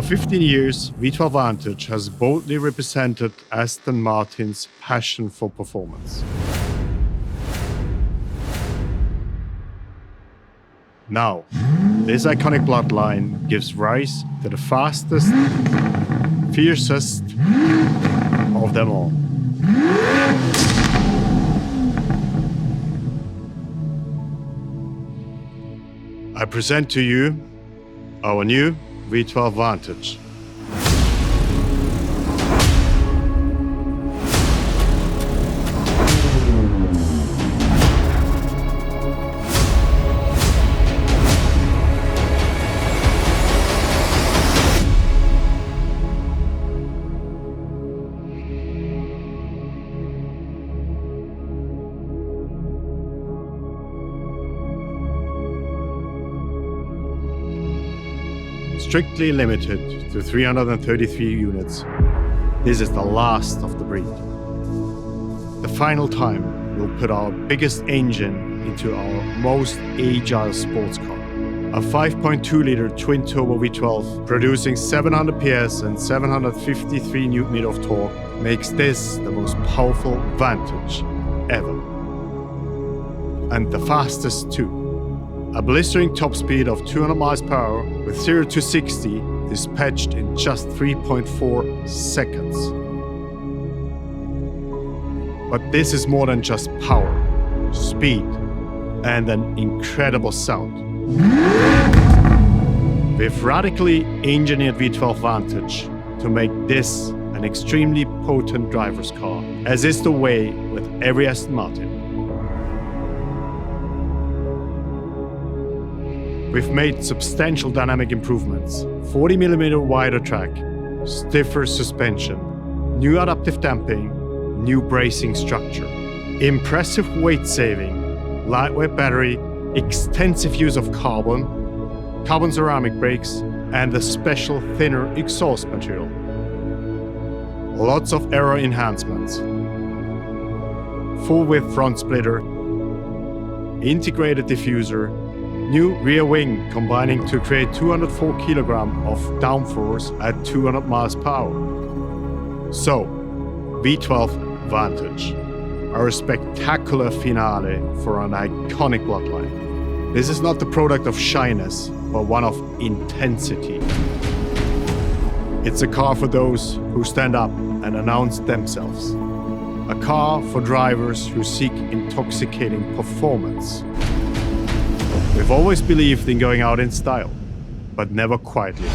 15 years, V12 Vantage has boldly represented Aston Martin's passion for performance. Now, this iconic bloodline gives rise to the fastest, fiercest of them all. I present to you our new V12 Vantage. Strictly limited to 333 units, this is the last of the breed. The final time we'll put our biggest engine into our most agile sports car. A 5.2-liter Twin Turbo V12 producing 700 PS and 753 Nm of torque makes this the most powerful Vantage ever. And the fastest too. A blistering top speed of 200 miles per hour with 0 to 60 dispatched in just 3.4 seconds. But this is more than just power, speed, and an incredible sound. We've radically engineered V12 Vantage to make this an extremely potent driver's car, as is the way with every Aston Martin. We've made substantial dynamic improvements, 40mm wider track, stiffer suspension, new adaptive damping, new bracing structure, impressive weight saving, lightweight battery, extensive use of carbon ceramic brakes, and a special thinner exhaust material. Lots of aero enhancements, full width front splitter, integrated diffuser, new rear wing combining to create 204 kg of downforce at 200 miles per hour. So, V12 Vantage, our spectacular finale for an iconic bloodline. This is not the product of shyness, but one of intensity. It's a car for those who stand up and announce themselves. A car for drivers who seek intoxicating performance. We've always believed in going out in style, but never quietly.